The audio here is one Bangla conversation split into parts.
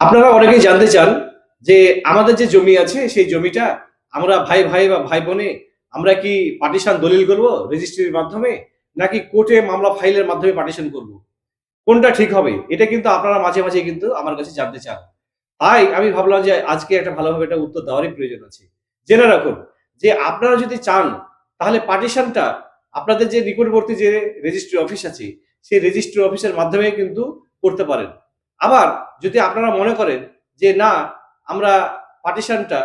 আপনারা অনেকেই জানতে চান যে আমাদের যে জমি আছে সেই জমিটা আমরা ভাই ভাই বা ভাই বোনে আমরা কি পার্টিশন দলিল করব রেজিস্ট্রির মাধ্যমে নাকি কোর্টে মামলা ফাইলের মাধ্যমে পার্টিশন করব? কোনটা ঠিক হবে? এটা কিন্তু আপনারা মাঝে মাঝে কিন্তু আমার কাছে জানতে চান। তাই আমি ভাবলাম যে আজকে একটা ভালোভাবে একটা উত্তর দেওয়ারই প্রয়োজন আছে। জেনে রাখুন যে আপনারা যদি চান তাহলে পার্টিশনটা আপনাদের যে নিকটবর্তী যে রেজিস্ট্রি অফিস আছে সেই রেজিস্ট্রি অফিসের মাধ্যমে কিন্তু করতে পারেন। আবার যদি আপনারা মনে করেন যে না আমরা পার্টিশনটা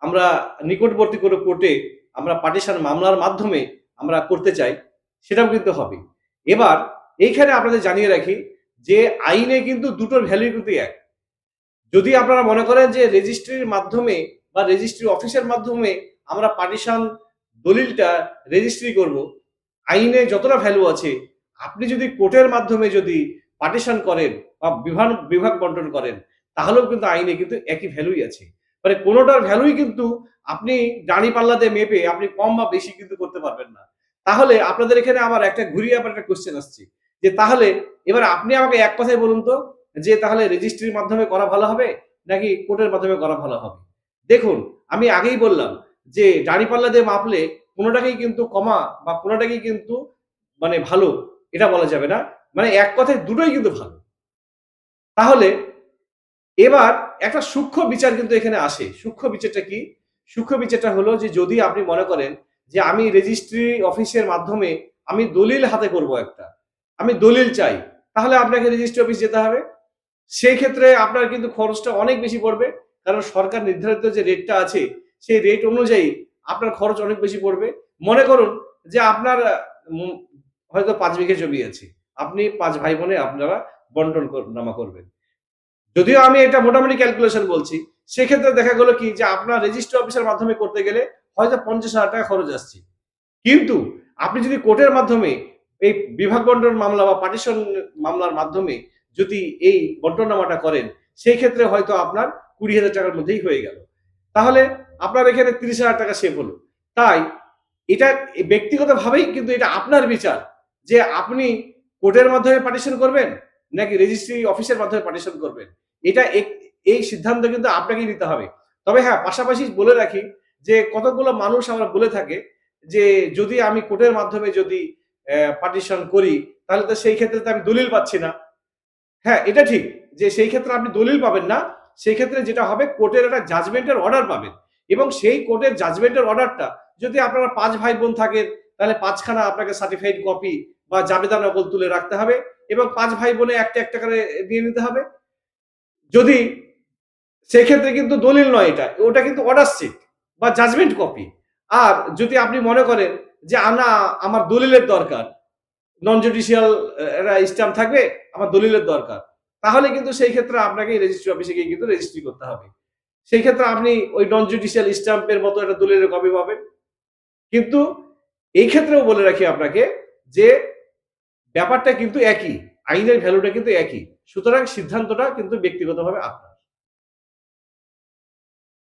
আমরা নিকটবর্তী কোনো কোর্টে আমরা পার্টিশন মামলার মাধ্যমে আমরা করতে চাই, সেটাও কিন্তু হবে। এবার এইখানে আপনাদের জানিয়ে রাখি যে আইনে কিন্তু দুটোর ভ্যালুই কিন্তু এক। যদি আপনারা মনে করেন যে রেজিস্ট্রির মাধ্যমে বা রেজিস্ট্রি অফিসের মাধ্যমে আমরা পার্টিশন দলিলটা রেজিস্ট্রি করব, আইনে যতটা ভ্যালু আছে, আপনি যদি কোর্টের মাধ্যমে যদি পার্টিশন করেন বা বিভাগ বিভাগ বন্টন করেন, তাহলেও কিন্তু আইনে কিন্তু একই ভ্যালুই আছে। মানে কোনোটার ভ্যালুই কিন্তু আপনি দাঁড়িপাল্লা দিয়ে মেপে আপনি কম বা বেশি কিন্তু করতে পারবেন না। তাহলে আপনাদের এখানে আমার একটা ঘুরিয়ে আবার একটা কোয়েশ্চেন আসছে যে তাহলে এবার আপনি আমাকে এক কথায় বলুন তো যে তাহলে রেজিস্ট্রির মাধ্যমে করা ভালো হবে নাকি কোর্টের মাধ্যমে করা ভালো হবে? দেখুন, আমি আগেই বললাম যে দাঁড়িপাল্লা দিয়ে মাপলে কোনটাকেই কিন্তু কমা বা কোনটাকেই কিন্তু মানে ভালো এটা বলা যাবে না। মানে এক কথায় দুটোই কিন্তু ভালো। তাহলে এবার একটা সূক্ষ্ম বিচার কিন্তু এখানে আসে। সূক্ষ্ম বিচারটা কি? সূক্ষ্ম বিচারটা হলো যে যদি আপনি মনে করেন যে আমি রেজিস্ট্রি অফিসের মাধ্যমে আমি দলিল হাতে করব একটা। আমি দলিল চাই। তাহলে আপনাকে রেজিস্ট্রি অফিস যেতে হবে। সেই ক্ষেত্রে আপনার কিন্তু খরচটা অনেক বেশি পড়বে। কারণ সরকার নির্ধারিত যে রেটটা আছে, সেই রেট অনুযায়ী আপনার খরচ অনেক বেশি পড়বে। মনে করুন যে আপনার হয়তো ৫ বিঘা জমি আছে। আপনি ৫ ভাই বোনে আপনারা বন্টন নামা করবেন। যদিও আমি এটা মোটামুটি ক্যালকুলেশন বলছি। সেক্ষেত্রে দেখা গেল কি যে আপনার রেজিস্ট্রি অফিসের মাধ্যমে করতে গেলে হয়তো ৳৫০,০০০ খরচ আসছে। কিন্তু আপনি যদি কোর্টের মাধ্যমে এই বিভাগ বন্টন মামলা বা পার্টিশন মামলার মাধ্যমে যদি এই বন্টননামাটা করেন, সেই ক্ষেত্রে হয়তো আপনার ৳২০,০০০ র মধ্যেই হয়ে গেল। তাহলে আপনার এখানে ৳৩০,০০০ সেভ হলো। তাই এটা ব্যক্তিগতভাবেই কিন্তু এটা আপনার বিচার যে আপনি কোর্টের মাধ্যমে পার্টিশন করবেন নাকি রেজিস্ট্রি অফিসের মাধ্যমে পার্টিশন করবেন। এটা এই সিদ্ধান্ত কিন্তু আপনাকেই নিতে হবে। তবে হ্যাঁ, পাশাপাশি বলে রাখি যে কতগুলো মানুষ আমরা বলে থাকে যে যদি আমি কোর্টের মাধ্যমে যদি পার্টিশন করি তাহলে তো সেই ক্ষেত্রে তো আমি দলিল পাচ্ছি না। হ্যাঁ, এটা ঠিক যে সেই ক্ষেত্রে আপনি দলিল পাবেন না। সেই ক্ষেত্রে যেটা হবে কোর্টের একটা জাজমেন্টের অর্ডার পাবেন এবং সেই কোর্টের জাজমেন্টের অর্ডারটা যদি আপনারা ৫ ভাই বোন থাকেন তাহলে ৫ খানা আপনাকে সার্টিফাইড কপি বা জাবেদা নকল তুলে রাখতে হবে এবং ৫ ভাই বোনে একটা করে দিয়ে নিতে হবে। যদি সেক্ষেত্রে কিন্তু দলিল নয় এটা। ওটা কিন্তু অর্ডার শিট বা জাজমেন্ট কপি। আর যদি আপনি মনে করেন যে না আমার দলিলের দরকার, নন জুডিশিয়াল একটা স্ট্যাম্প থাকবে, আমার দলিলের দরকার। তাহলে কিন্তু সেই ক্ষেত্রে আপনাকে রেজিস্ট্রি অফিসে গিয়ে কিন্তু রেজিস্ট্রি করতে হবে। সেই ক্ষেত্রে আপনি ওই নন জুডিশিয়াল স্ট্যাম্পের মতো একটা দলিলের কপি পাবেন। কিন্তু এই ক্ষেত্রেও বলে রাখি আপনাকে যে ব্যাপারটা কিন্তু একই। আইনের ভ্যালুটা কিন্তু একই। সুতরাং সিদ্ধান্তটা কিন্তু ব্যক্তিগতভাবে আপনার।